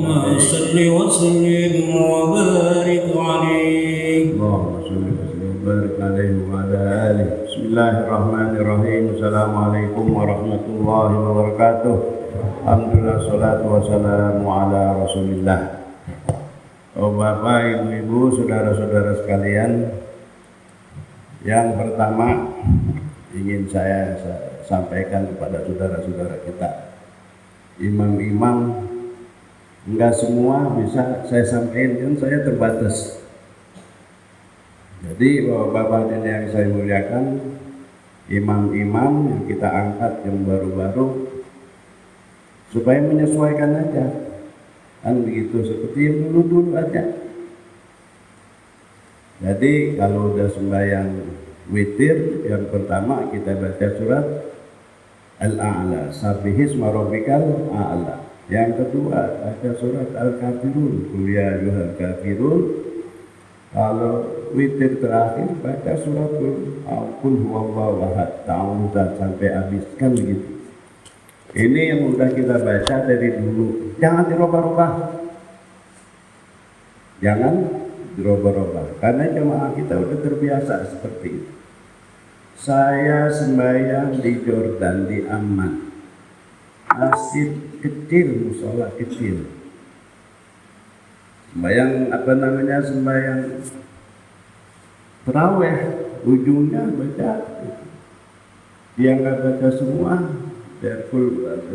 صل وسلم وبارك عليه. اللهم صل وسلم وبارك عليه وعلى آله. Bismillahirrahmanirrahim. Assalamualaikum warahmatullahi wabarakatuh. Alhamdulillah, salatu wassalamu ala Rasulillah. Oh Bapak, Ibu-ibu, saudara-saudara sekalian, yang pertama ingin saya sampaikan kepada saudara-saudara kita, imam-imam enggak semua bisa saya sampaikan, kan saya terbatas. Jadi Bapak dan yang saya muliakan, imam-imam yang kita angkat yang baru-baru, supaya menyesuaikan aja, kan begitu, seperti yang dulu-dulu aja. Jadi kalau udah sembahyang witir, yang pertama kita baca surat Al-A'la, Sabbihisma Rabbikal A'la. Yang kedua baca surat Al-Kafirun, Qul ya ayyuhal kafirun. Kalau witir terakhir baca surat Qul huwallahu ahad, ta'awudzat sampai habis, kan begitu. Ini yang udah kita baca dari dulu, jangan dirubah-rubah. Jangan dirubah-rubah, karena jemaah kita udah terbiasa seperti itu. Saya sembahyang di Jordan, di Amman, masjid kecil, musola kecil. Sembahyang sembahyang tarawih, ujungnya baca, dia nggak baca semua.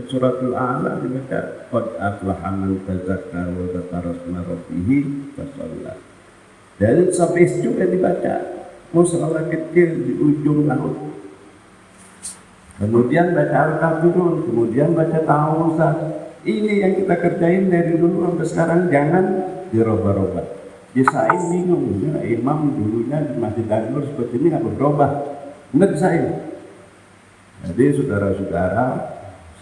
Suratul A'la dibaca, qad aflaha man tazakka wa dzakara isma rabbih fasalla. Dan sabis juga dibaca, musola kecil di ujung laut. Kemudian baca Al-Kafirun, kemudian baca Ta'awudzat. Ini yang kita kerjain dari dulu sampai sekarang, jangan dirubah-rubah. Bisain bingung, ya, imam dulunya di Masjid An-Nur seperti ini nggak berubah, nggak bisain. Jadi saudara-saudara,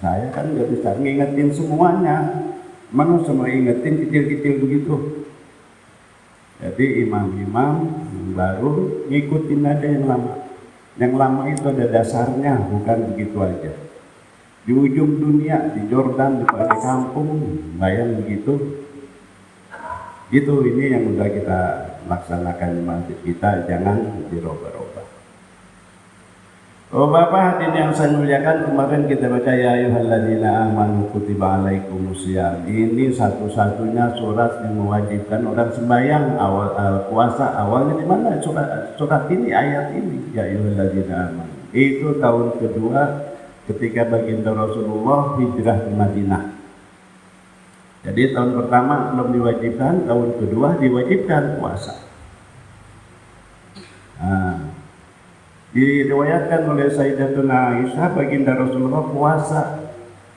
saya kan nggak bisa ngingetin semuanya, mana semua ingetin kecil-kecil begitu. Jadi imam-imam yang baru ngikutin aja yang lama. Yang lama itu ada dasarnya, bukan begitu aja. Di ujung dunia, di Jordan, di pada kampung, bayang begitu. Itu ini yang udah kita laksanakan di masjid kita, jangan dirubah-rubah. Oh Bapak hadirin yang saya muliakan, kemarin kita baca ya ayyuhalladzina amanu kutiba alaikumusiyam. Ini satu-satunya surat yang mewajibkan orang sembahyang puasa. Awalnya di mana surat ini, ayat ini, ya ayyuhalladzina amanu. Itu tahun kedua ketika baginda Rasulullah hijrah ke Madinah. Jadi tahun pertama belum diwajibkan, tahun kedua diwajibkan puasa. Diriwayatkan oleh Sayyidatuna Aisyah, baginda Rasulullah puasa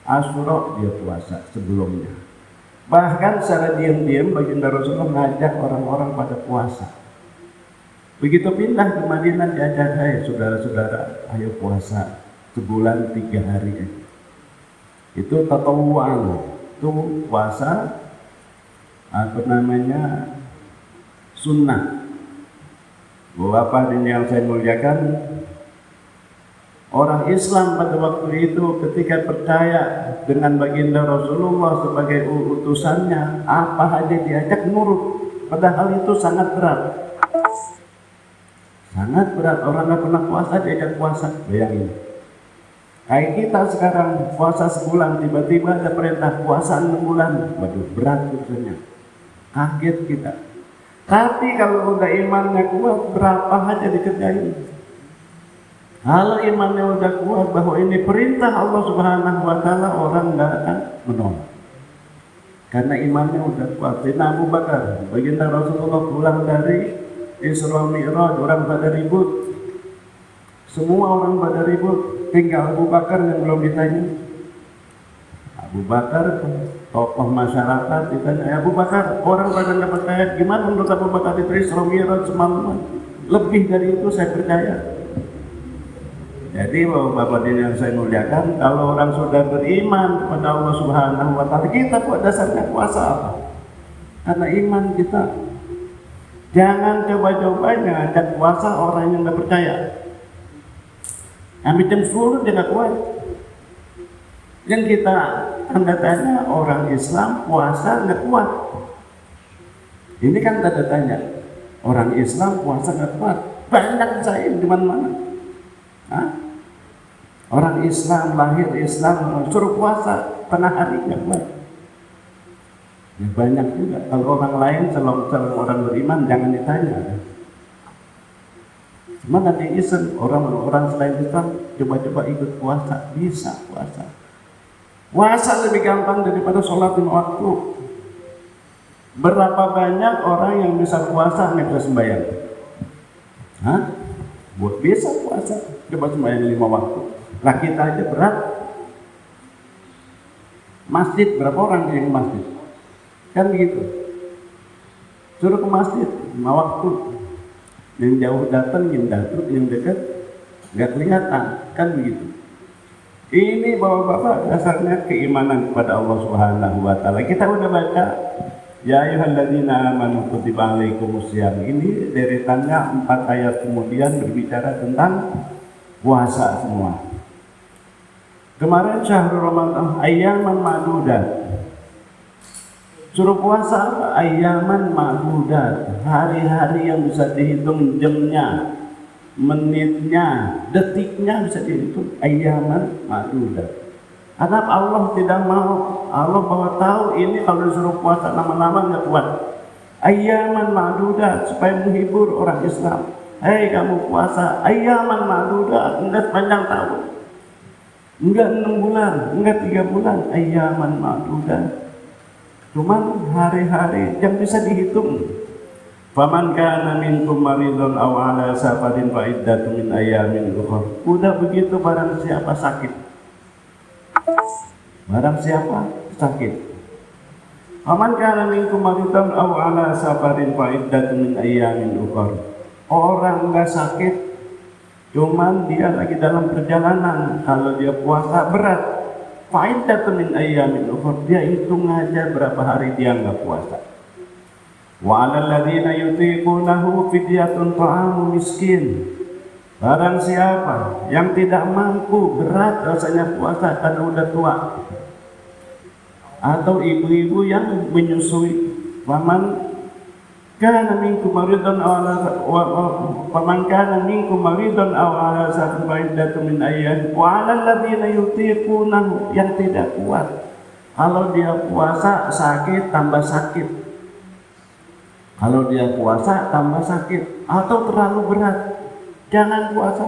Asyura, dia puasa sebelumnya. Bahkan secara diam-diam baginda Rasulullah mengajak orang-orang pada puasa. Begitu pindah ke Madinah, diajak, hai saudara-saudara, ayo puasa sebulan 3 hari aja. Itu tatawu'an, itu puasa sunnah. Bapak dan yang saya muliakan, orang Islam pada waktu itu ketika percaya dengan baginda Rasulullah sebagai utusannya, apa aja diajak nurut, padahal itu sangat berat. Sangat berat, orang nggak pernah puasa diajak puasa, bayangin. Kayak kita sekarang puasa sebulan, tiba-tiba ada perintah puasa 6 bulan, waduh berat rasanya, kaget kita. Tapi kalau udah imannya kuat, berapa aja dikerjain. Kalau imannya udah kuat bahwa ini perintah Allah Subhanahu wa Ta'ala, orang nggak akan menolak. Karena imannya udah kuat. Sayyidina Abu Bakar, baginda Rasulullah pulang dari Isra Mi'raj, orang pada ribut. Semua orang pada ribut, tinggal Abu Bakar yang belum ditanya. Abu Bakar, tokoh masyarakat, ditanya, Abu Bakar, orang pada nggak percaya, gimana menurut Abu Bakar itu Isra Mi'raj semalaman? Lebih dari itu saya percaya. Jadi Bapak dan yang saya muliakan, kalau orang sudah beriman kepada Allah Subhanahu wa Ta'ala, kita kok dasarnya puasa apa? Karena iman kita. Jangan coba-cobanya ajak puasa orang yang nggak percaya. Ambil jam 10 dia nggak kuat. Yang kita tanda tanya orang Islam puasa nggak kuat. Ini kan tanda tanya. Orang Islam puasa nggak kuat. Banyak saya di mana-mana. Orang Islam lahir Islam suruh puasa tengah hari nggak kuat. Ya, banyak juga. Kalau orang lain, kalau orang beriman jangan ditanya. Cuma nanti iseng orang selain Islam coba-coba ikut puasa, bisa puasa. Puasa lebih gampang daripada sholat 5 waktu. Berapa banyak orang yang bisa puasa nggak bisa sembahyang? Buat bisa puasa, coba sembahyang 5 waktu. Lah kita aja berat. Masjid berapa orang yang ke masjid? Kan begitu. Suruh ke masjid 5 waktu. Yang jauh datang, yang dekat nggak kelihatan, kan begitu. Ini bapak-bapak dasarnya keimanan kepada Allah Subhanahu wa taala. Kita udah baca ya ayyuhalladzina amanu kutiba alaikumusiyam. Ini deretannya 4 ayat kemudian berbicara tentang puasa semua. Kemarin syahrul Ramadan ayyaman ma'dudat. Suruh puasa ayyaman ma'dudat, hari-hari yang bisa dihitung jamnya, menitnya, detiknya bisa dihitung, ayyaman ma'dudat. Karena Allah tidak mau, Allah bahwa tahu ini kalau disuruh puasa lama-lama nggak kuat. Ayyaman ma'dudat supaya menghibur orang Islam. Hei kamu puasa ayyaman ma'dudat, enggak sepanjang tahun, enggak 6 bulan, enggak 3 bulan, ayyaman ma'dudat. Cuman hari-hari yang bisa dihitung. Faman kana minkum maridun aw ala safarin fa iddatun min ayyamin ukhra. Udah begitu barang siapa sakit. Barang siapa sakit. Faman kana minkum maridun aw ala safarin fa iddatun min ayyamin ukhra. Orang enggak sakit, cuman dia lagi dalam perjalanan, kalau dia puasa berat, fa'iddatun min ayyamin ukhra, dia hitung aja berapa hari dia nggak puasa. Wa 'alal ladzina yutiqunahu fidyatun ta'amu miskin. Barang siapa yang tidak mampu, berat rasanya puasa karena udah tua, atau ibu-ibu yang menyusui, paman kana minkum maridun aw faman kana minkum maridun aw ala safarin fa iddatun min ayyamin wa 'alal ladzina yutiqunahu, yang tidak kuat, kalau dia puasa sakit tambah sakit, kalau dia puasa tambah sakit, atau terlalu berat, jangan puasa.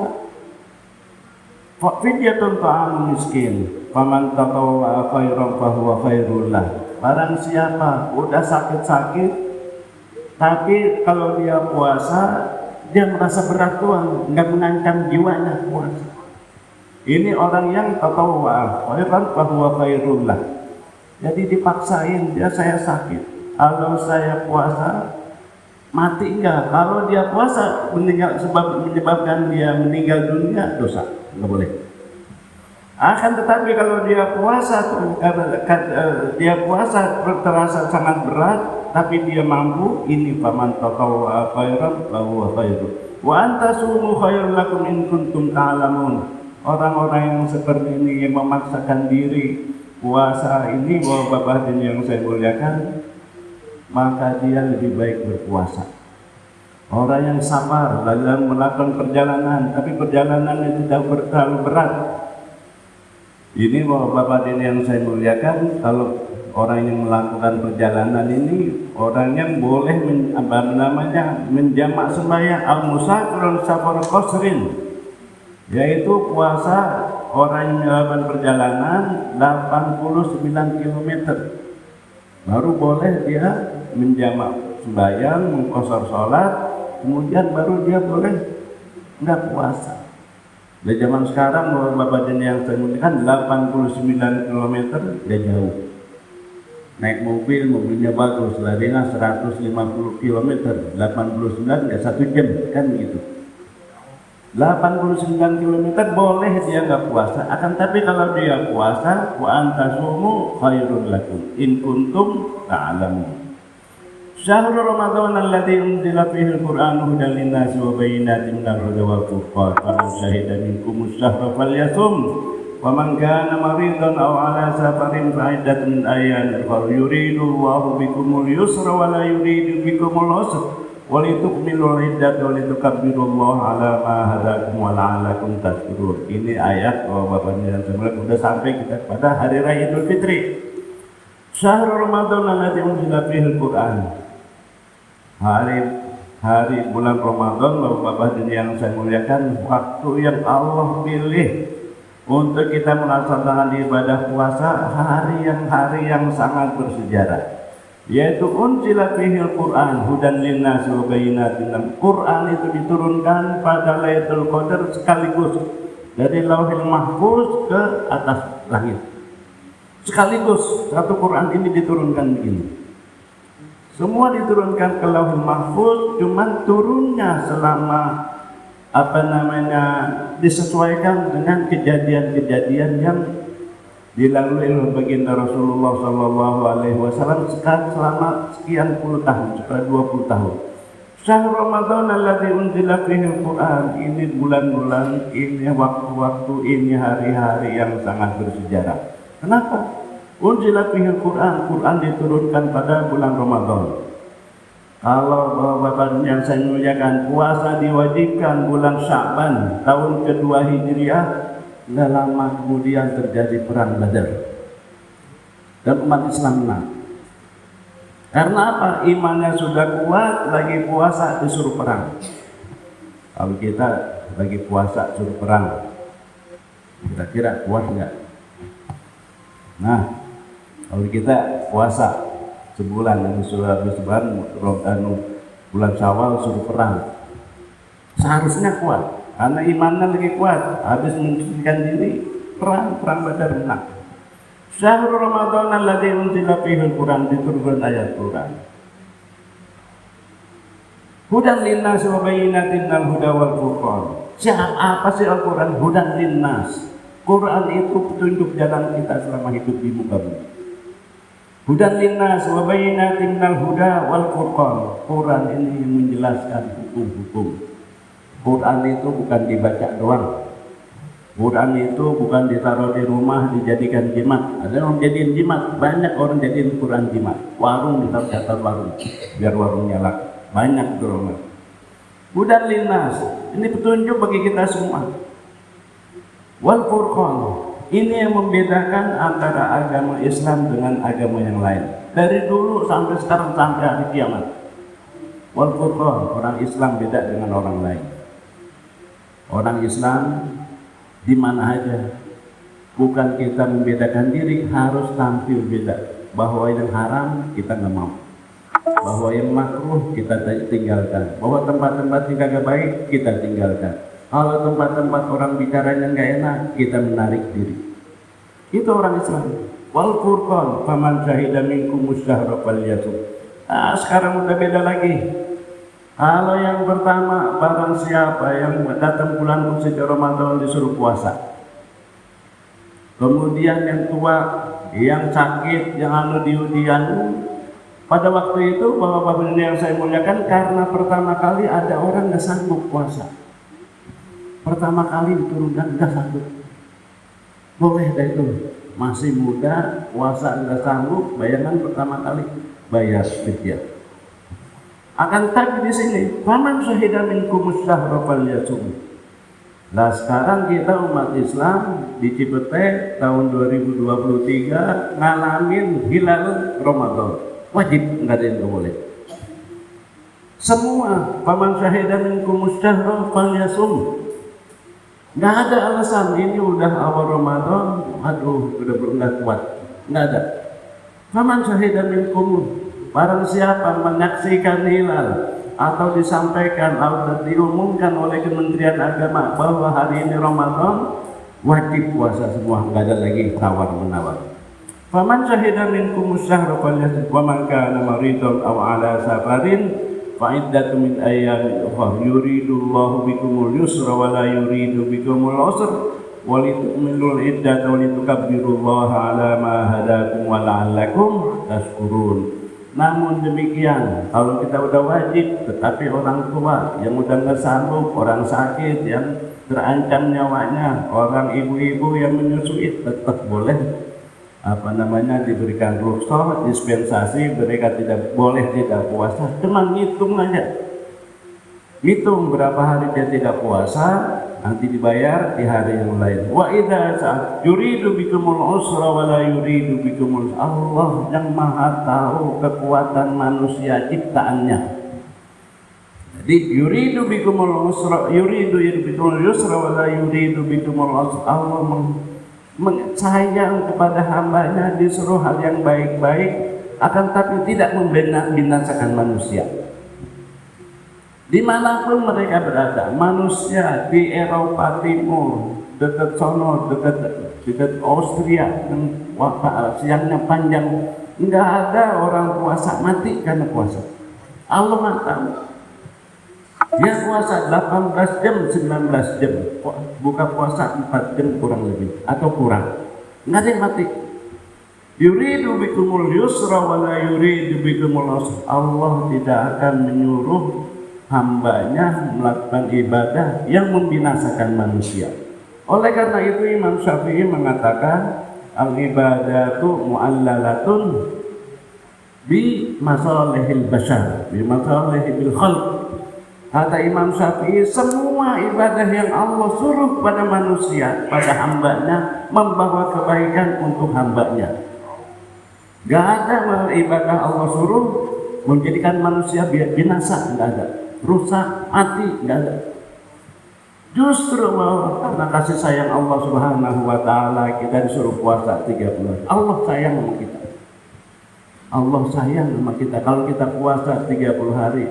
Fidyatun ta'amu miskin, faman tatawwa khairan fa huwa khairul lah. Barang siapa udah sakit-sakit tapi kalau dia puasa, dia merasa berat tuan, nggak mengancam jiwanya puasa. Ini orang yang tatawwa, khairan fa huwa khairul lah. Jadi dipaksain, dia saya sakit, kalau saya puasa mati enggak? Kalau dia puasa menyebabkan dia meninggal dunia, dosa, nggak boleh. Akan tetapi kalau dia puasa terasa sangat berat, tapi dia mampu, ini faman tatawwa khairan fa huwa khairun wa antasumu khairul lakum in kuntum ta'lamun. Orang-orang yang seperti ini yang memaksakan diri puasa ini, bapak-bapak yang saya muliakan, maka dia lebih baik berpuasa. Orang yang sabar dalam melakukan perjalanan, tapi perjalanan itu tidak terlalu berat. Ini bapak-bapak yang saya muliakan, kalau orang yang melakukan perjalanan ini, orang yang boleh menjamak sembahyang al-musafirun safar qasrin, yaitu puasa orang yang melakukan perjalanan 89 km, baru boleh dia menjamak sembahyang, mengqasar sholat, kemudian baru dia boleh enggak puasa. Di zaman sekarang bapak yang saya muliakan 89 km udah jauh. Naik mobilnya bagus, larinya 150 km, 89 nggak 1 jam, kan begitu. 89 km boleh dia nggak puasa, akan tapi kalau dia puasa, wa antasumu khairul lakum in kuntum ta'lamun. Syahrul Ramadan alladzi unzila fihi al-Qur'anu hudan lin-nasi wa bayyinatin minal huda wal furqan. Faman syahida minkumus syahra falyasum. Wa man kana maridan aw ala safarin fa iddatun min ayyamin ukhra yuridu Allahu bikumul yusra wa la yuridu bikumul usra wa litukmilul iddata wa litukabbirullaha ala ma hadakum wa la'allakum tashkurun. Ini ayat Bapak dan Saudara sudah sampai kita pada hari raya Idul Fitri. Syahrul Ramadan alladzi unzila fihil Qur'an. Hari bulan Ramadan, Bapak yang saya muliakan, waktu yang Allah pilih untuk kita melaksanakan ibadah puasa, hari yang sangat bersejarah, yaitu unzila fihil Qur'an hudan linnas wa bayyinatin. Quran itu diturunkan pada Lailatul Qadar sekaligus dari Lauhil Mahfuz ke atas langit. Sekaligus satu Quran ini diturunkan begini. Semua diturunkan ke Lauhul Mahfuz, cuman turunnya selama disesuaikan dengan kejadian-kejadian yang dilalui oleh baginda Rasulullah Sallallahu Alaihi Wasallam selama sekian puluh tahun, sekitar 20 tahun. Syahrul Ramadan alladzi unzila fihil Qur'an, ini bulan-bulan, ini waktu-waktu, ini hari-hari yang sangat bersejarah. Kenapa? Unzila fihil Qur'an, Quran diturunkan pada bulan Ramadan. Kalau Bapak yang saya muliakan, puasa diwajibkan bulan Sya'ban tahun kedua Hijriah, tidak lama kemudian terjadi perang Badar dan umat Islam menang. Karena apa? Imannya sudah kuat, lagi puasa disuruh perang. Kalau kita lagi puasa suruh perang, kira-kira kuat nggak? Nah, kalau kita puasa sebulan, bulan Syawal suruh perang, seharusnya kuat, karena imannya lagi kuat. Habis mensucikan diri, perang Badar menang. Syahrul Ramadan alladzi unzila fihil Qur'an, diturunkan ayat Qur'an. Hudan linnas wa bayyinatin minal huda wal furqan. Apa sih Al-Qur'an? Hudan linnas. Quran itu petunjuk jalan kita selama hidup di muka bumi. Hudan linnas wa bayyinatin minal huda wal furqan. Quran ini yang menjelaskan hukum-hukum. Quran itu bukan dibaca doang. Quran itu bukan ditaruh di rumah dijadikan jimat. Ada orang jadiin jimat, banyak orang jadiin Quran jimat. Warung ditaruh di atas warung biar warung nyala. Banyak tuh orang. Hudan linnas, ini petunjuk bagi kita semua. Wal furqan, ini yang membedakan antara agama Islam dengan agama yang lain. Dari dulu sampai sekarang sampai hari kiamat. Wal furqan, orang Islam beda dengan orang lain. Orang Islam di mana aja, bukan kita membedakan diri, harus tampil beda. Bahwa yang haram kita nggak mau, bahwa yang makruh kita tinggalkan, bahwa tempat-tempat yang kagak baik kita tinggalkan. Kalau tempat-tempat orang bicaranya nggak enak, kita menarik diri. Itu orang Islam. Wal furqan, faman syahida minkum syahra falyasum. Sekarang udah beda lagi. Kalau yang pertama, barang siapa yang datang bulan suci Ramadan disuruh puasa. Kemudian yang tua, yang sakit, yang diudian. Pada waktu itu, Bapak-bapak yang saya muliakan, karena pertama kali ada orang nggak sanggup puasa. Pertama kali diturunkan nggak sanggup. Boleh dah itu, masih muda, puasa nggak sanggup, bayangan pertama kali bayar fidyah. Akan tapi di sini, faman syahida minkum syahra falyasum. Nah sekarang kita umat Islam di Cipete tahun 2023 ngalamin hilal Ramadan. Wajib, nggak ada yang nggak boleh. Semua faman syahida minkum syahra falyasum. Nggak ada alasan ini udah awal Ramadan, aduh udah nggak kuat, nggak ada. Faman syahida minkum, barang siapa menyaksikan hilal atau disampaikan atau diumumkan oleh Kementerian Agama bahwa hari ini Ramadan, wajib puasa semua, nggak ada lagi tawar menawar. Faman syahida minkum syahra falyasum wa man kana maridan aw ala safarin fa iddatun min ayyamin ukhra yuridullahu bikumul yusra wa la yuridu bikumul usra wa litukmilul iddata wa litukabbirullaha ala ma hadakum wa la'allakum tashkurun. Namun demikian, kalau kita udah wajib, tetapi orang tua yang udah nggak sanggup, orang sakit yang terancam nyawanya. Orang ibu-ibu yang menyusui tetap boleh diberikan rukhsah, dispensasi, mereka tidak boleh tidak puasa. Cuma ngitung aja, hitung berapa hari dia tidak puasa, nanti dibayar di hari yang lain. Wa idza saat yuridu bikumul usra wa la yuridu bikumul, Allah yang maha tahu kekuatan manusia ciptaannya. Jadi yuridu bikumul usra, yuridu bikumul yusra wa la yuridu bikumul usra. Allah sayang kepada hambanya, disuruh hal yang baik-baik, akan tapi tidak membinasakan manusia. Dimanapun mereka berada, manusia di Eropa Timur, dekat sono, dekat Austria, siangnya panjang, nggak ada orang puasa mati karena puasa. Allah nggak tahu. Dia puasa 18 jam, 19 jam, buka puasa 4 jam kurang lebih, atau kurang, nggak ada yang mati. Yuridu bikumul yusra wa la yuridu bikumul usra. Allah tidak akan menyuruh hambanya melakukan ibadah yang membinasakan manusia. Oleh karena itu Imam Syafi'i mengatakan al-ibadatu mu'allalatun bi masalihil bashar, bi masalihil khalq. Kata Imam Syafi'i, semua ibadah yang Allah suruh pada manusia, pada hambanya, membawa kebaikan untuk hambanya. Gak ada ibadah Allah suruh menjadikan manusia binasa, gak ada. Rusak, mati, gak ada. Justru karena kasih sayang Allah Subhanahu wa Ta'ala, kita disuruh puasa 30 hari. Allah sayang sama kita. Allah sayang sama kita. Kalau kita puasa 30 hari,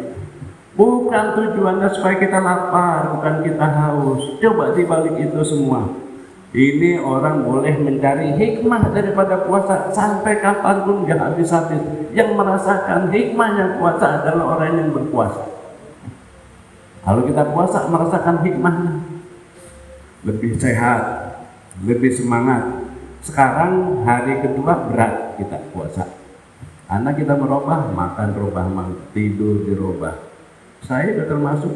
bukan tujuannya supaya kita lapar, bukan kita haus. Coba dibalik itu semua, ini orang boleh mencari hikmah daripada puasa sampai kapanpun gak habis-habis. Yang merasakan hikmahnya puasa adalah orang yang berpuasa. Kalau kita puasa merasakan hikmahnya, lebih sehat, lebih semangat. Sekarang hari kedua berat kita puasa, karena kita merubah, makan rubah, tidur dirubah. Saya sudah termasuk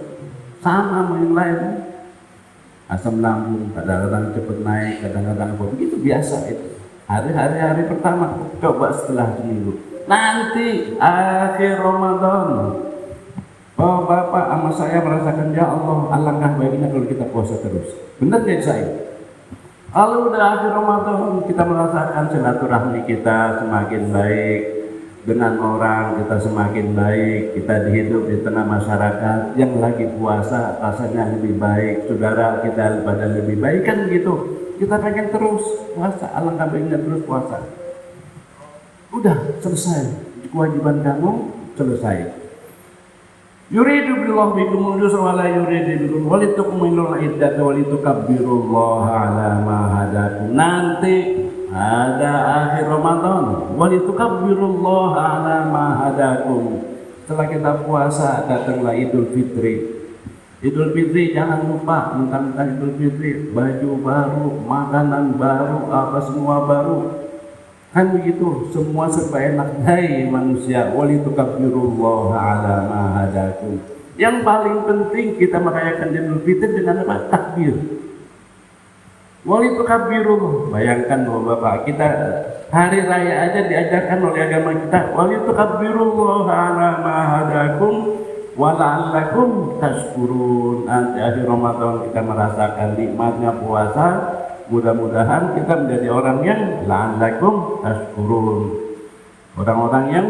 sama yang lain. Asam lambung kadang-kadang cepat naik, kadang-kadang begitu, biasa itu. Hari pertama, coba setelah seminggu. Nanti akhir Ramadan, oh Bapak sama saya merasakan, ya Allah, alangkah baiknya kalau kita puasa terus. Benar gak saya? Kalau udah akhir Ramadan, kita merasakan silaturahmi kita semakin baik dengan orang, kita semakin baik, kita hidup di tengah masyarakat yang lagi puasa rasanya lebih baik, saudara kita pada lebih baik, kan gitu. Kita pengen terus puasa, alangkah baiknya terus puasa. Udah selesai kewajiban kamu, selesai. Yuridu billahu bikumul yusra wa la yuridu bikum walitukmilul iddata walitukabbirullaha ala ma hadakum. Nanti ada akhir Ramadan, walitukabbirullaha ala ma hadakum. Setelah kita puasa datanglah Idul Fitri. Idul Fitri jangan lupa, mentang-mentang Idul Fitri, baju baru, makanan baru, apa semua baru. Kan begitu, semua serba enak. Hai manusia, walitukabbirullaha ala ma hadakum. Yang paling penting kita merayakan Idul Fitri dengan apa? Takbir. Walitukabbirullaha. Bayangkan Bapak, kita hari raya aja diajarkan oleh agama kita, walitukabbirullaha ala ma hadakum wa la'allakum tashkurun. Nanti akhir Ramadan kita merasakan nikmatnya puasa. Mudah-mudahan kita menjadi orang yang la'allakum tashkurun, orang-orang yang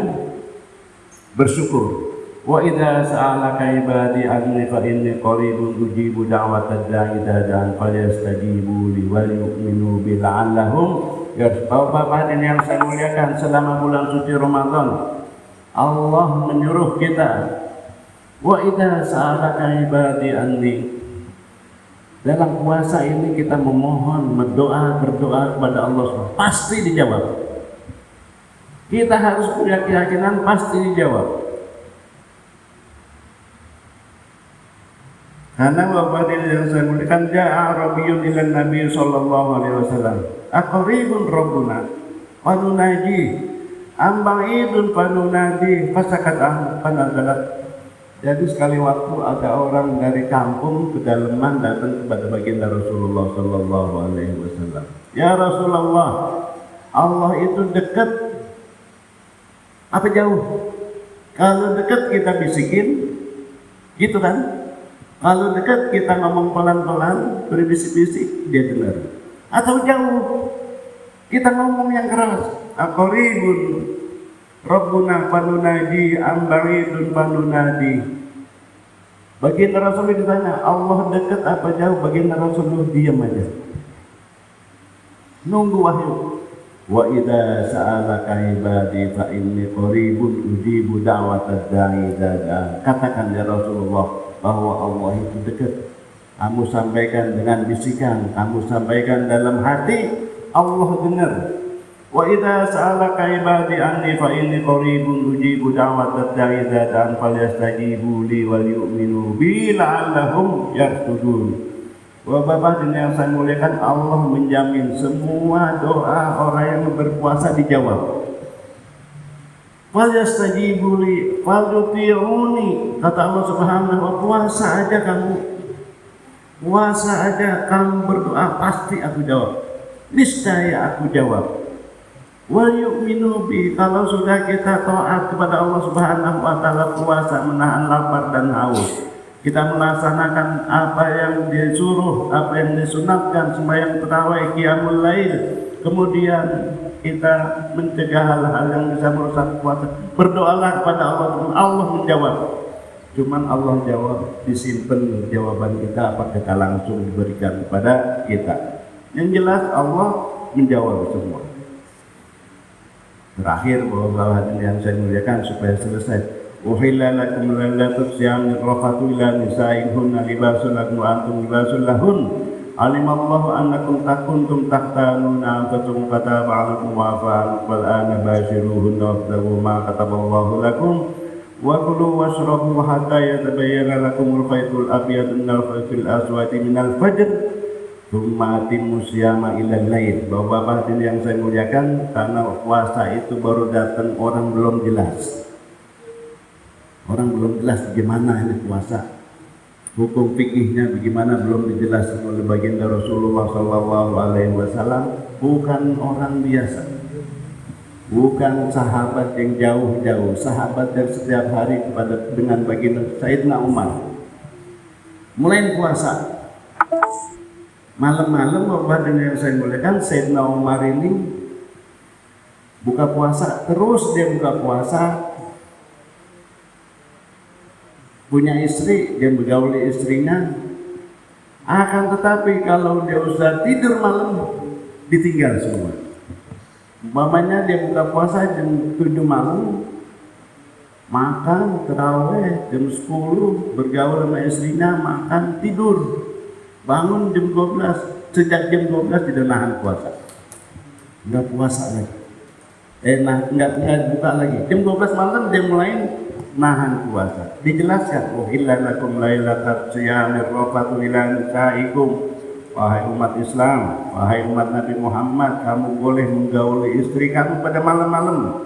bersyukur. Wa idza sa'alaka ibadi anni fa inni qaribun ujibu da'watad da'i idza da'an falyastajibu li wa yu'minu bi la'allahum yarshudun. Bapak yang saya muliakan, selama bulan suci Ramadan Allah menyuruh kita, wa idza sa'alaka ibadi anni. Dalam puasa ini kita memohon, berdoa kepada Allah, pasti dijawab. Kita harus punya keyakinan pasti dijawab. Karena Bapak yang saya muliakan, ja'a Arabiyyun ila Nabi sallallahu alaihi wasallam, aqribun rabbuna wa nunaji amba'idun fa nunadi fasakat panadalat Jadi sekali waktu ada orang dari kampung pedalaman datang kepada baginda Rasulullah Sallallahu Alaihi Wasallam. Ya Rasulullah, Allah itu dekat apa jauh? Kalau dekat kita bisikin, gitu kan? Kalau dekat kita ngomong pelan-pelan, berbisik-bisik, dia dengar. Atau jauh, kita ngomong yang keras. Aqribun Rabbuna panunadi ambaridun panunadi. Baginda Rasulullah ditanya, Allah dekat apa jauh? Baginda Rasulullah diam aja, nunggu wahyu. Wa idza sa'alaka ibadi fa inni qaribun ujibu da'watad da'i idza da'a. Katakan ya Rasulullah bahwa Allah itu dekat. Kamu sampaikan dengan bisikan, kamu sampaikan dalam hati, Allah dengar. Wa idza sa'alaka ibadi anni fa inni qaribun ujibu da'watad da'i idza da'an falyastajibu li wal yu'minu bi la'allahum yarshudun. Bapak dan yang saya muliakan, Allah menjamin semua doa orang yang berpuasa dijawab. Falyastajibu li falyuti'uni, kata Allah Subhanahu wa ta'ala, puasa aja kamu. Puasa aja kamu berdoa, pasti aku jawab. Niscaya aku jawab. Wal yu'minu bi, kalau sudah kita taat kepada Allah Subhanahu wa ta'ala, puasa menahan lapar dan haus, kita melaksanakan apa yang disuruh, apa yang disunatkan, sembahyang tarawih, qiyamul lail, kemudian kita mencegah hal-hal yang bisa merusak puasa, berdoalah kepada Allah, Allah menjawab. Cuman Allah jawab, disimpan jawaban kita, apa kita langsung diberikan kepada kita. Yang jelas Allah menjawab semua. Terakhir, bahwa yang saya muliakan supaya selesai. Uhilla lakum lailatul siyam rafatu ila nisaihinna libasun lakum wa antum libasun lahun. Alimallahu annakum takuntum tahtanuna anfusakum fataba 'alaikum wa afa wal ana bashiruhunna wabtaghu ma kataballahu lakum wa kulu washrabu hatta yatabayyana lakumul khaytul abyadu minal khaytil aswadi minal fajr thumma atimmu siyama ilal lail. Bapak-bapak yang saya muliakan, karena puasa itu baru datang, orang belum jelas. Orang belum jelas bagaimana ini puasa, hukum fikihnya bagaimana belum dijelaskan oleh baginda Rasulullah Sallallahu Alaihi Wasallam. Bukan orang biasa, bukan sahabat yang jauh-jauh, sahabat yang setiap hari kepada dengan baginda Sayyidina Umar. Mulai puasa malam-malam, bapak dan yang saya muliakan, Sayyidina Umar ini buka puasa, terus dia buka puasa. Punya istri, dia bergauli istrinya. Akan tetapi kalau dia usah tidur malam, ditinggal semua. Umpamanya dia buka puasa jam 7 malam, makan tarawih jam 10, bergaul sama istrinya, makan, tidur. Bangun jam 12, sejak jam 12 tidak nahan puasa. Enggak puasa lagi. Enggak buka lagi. Jam 12 malam dia mulai nahan puasa. Dijelaskan, uhilla lakum lailatul siyamir rafatu ila nisaikum. Wahai umat Islam, wahai umat Nabi Muhammad, kamu boleh menggauli istri kamu pada malam-malam.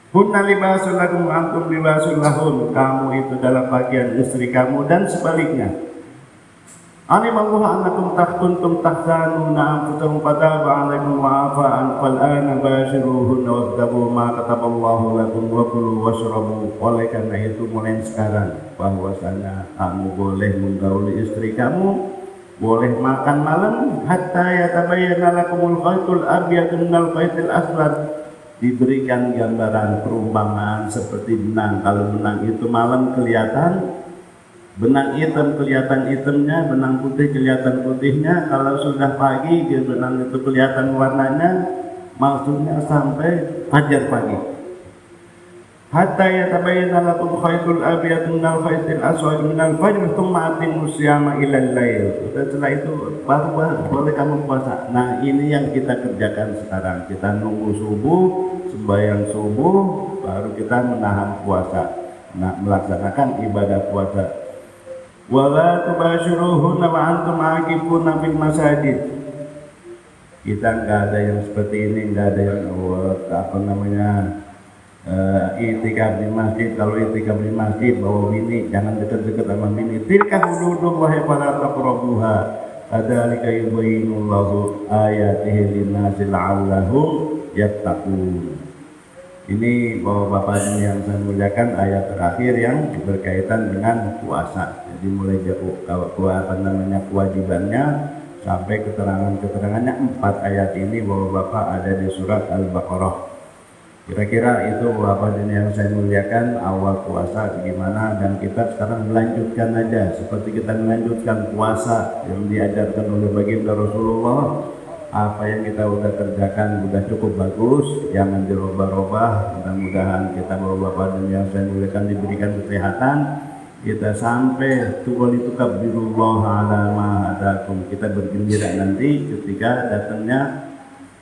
Hunna libasul lakum wa antum libasul lahun. Kamu itu adalah bagian istri kamu dan sebaliknya. Alimallahu annakum takhtuntum tahzanuna anfusakum fataba 'alaikum wa afa fal ana bashiruhunna wabtaghu ma kataballahu lakum wa kulu washrabu. Oleh karena itu mulai sekarang bahwasanya kamu boleh menggauli istri kamu, boleh makan malam, hatta yatabayyana lakumul khaytul abyadu minal khaytil aswad. Diberikan gambaran perumpamaan seperti benang. Kalau benang itu malam kelihatan, benang hitam kelihatan hitamnya, benang putih kelihatan putihnya. Kalau sudah pagi, dia benang itu kelihatan warnanya, maksudnya sampai fajar pagi. Hatta yatabayyana lakum khaytul abyadu minal khaytil aswad minal fajr tsumma atimmu siyama ilal lail. Setelah itu baru boleh kamu puasa. Nah, ini yang kita kerjakan sekarang. Kita nunggu subuh, sembahyang subuh, baru kita menahan puasa. Nah, melaksanakan ibadah puasa. Wala tubashiruhunna wa antum aakifuna fil masajid. Kita nggak ada yang seperti ini, nggak ada yang itikaf di masjid. Kalau itikaf di masjid bawa bini, jangan dekat-dekat sama bini. Tilka hududullah fala taqrabuha. Kadzalika yubayyinullahu ayatihi lin-nasi la'allahum yattaqun. Ini Bapak-bapak yang saya muliakan, ayat terakhir yang berkaitan dengan puasa. Jadi mulai kewajibannya sampai keterangannya 4 ayat ini Bapak-bapak ada di surat Al-Baqarah. Kira-kira itu Bapak yang saya muliakan awal puasa gimana, dan kita sekarang melanjutkan aja seperti kita melanjutkan puasa yang diajarkan oleh baginda Rasulullah. Apa yang kita udah kerjakan udah cukup bagus, jangan dirubah-rubah. Mudah-mudahan kita Bapak-bapak dan yang saya muliakan diberikan kesehatan, kita sampai tuqalitukabirullah ala ma hadakum. Kita bergembira nanti ketika datangnya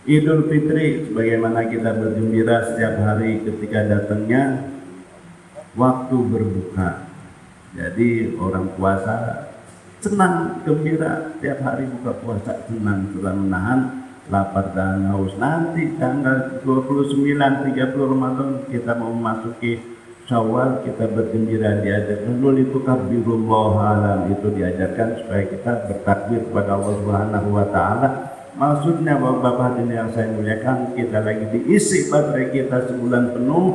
Idul Fitri, sebagaimana kita bergembira setiap hari ketika datangnya waktu berbuka. Jadi orang puasa senang, gembira, tiap hari buka puasa senang, setelah menahan lapar dan haus. Nanti tanggal 29, 30 Ramadan kita mau memasuki Syawal, kita bergembira, diajarkan dulu itu kabirullah alam, itu diajarkan supaya kita bertakbir kepada Allah Subhanahu wa taala. Maksudnya Bapak-bapak yang saya muliakan, kita lagi diisi baterai kita sebulan penuh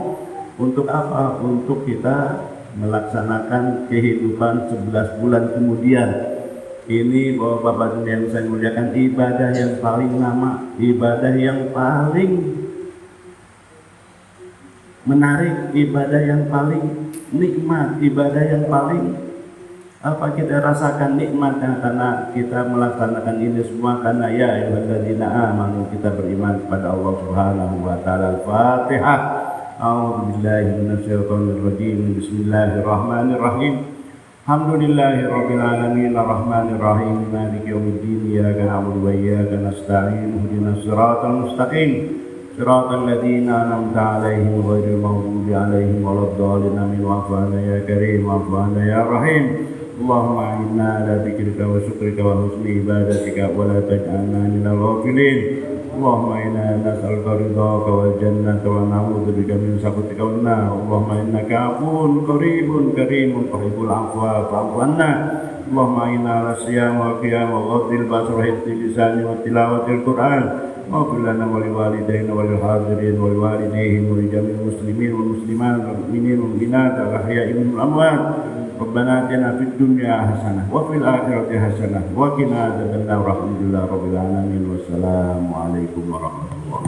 untuk apa? Untuk kita melaksanakan kehidupan 11 bulan kemudian. Ini Bapak-bapak yang saya muliakan, ibadah yang paling lama, ibadah yang paling menarik, ibadah yang paling nikmat, ibadah yang paling kita rasakan nikmatnya karena kita melaksanakan ini semua karena ya ayyuhalladzina amanu, kita beriman kepada Allah Subhanahu wa taala. Al-Fatihah. A'udzu billahi minasyaitonir rajim. Bismillahirrahmanirrahim. Alhamdulillahirabbil alamin arrahmanir rahim maliki yaumiddin iyyaka na'budu wa iyyaka nasta'in ihdinas siratal mustaqim siratal ladzina an'amta 'alaihim ghairil maghdubi 'alaihim waladdallin amin. Wa'fu 'anna ya karim wa'fu 'anna ya rahim. Allahumma inna ala dzikrika wa syukrika wa husni ibadatika wa la taj'alna minal ghafilin. Allahumma inna nas'aluka ridhaka wal jannata wa na'udzu bika min sakhatika wan nar. Allahumma innaka 'afuwun qaribun karimun tuhibbul 'afwa fa'fu 'anna. Allahumma inna ala siyam wa qiyam wa ghaddil basar wa hifdzi lisani wa tilawatil Qur'an. Maghfir lana wa liwalidayna wa lil hadirin wa liwalidayhim wa li jami'il muslimin wal muslimat wal mu'minin wal mu'minat al ahya'i minhum wal amwat. Rabbana atina fid dunya hasanah wa fil akhirati hasanah wa qina adzabannar. Alhamdulillahirabbil alamin. Wassalamu alaikum warahmatullahi wabarakatuh.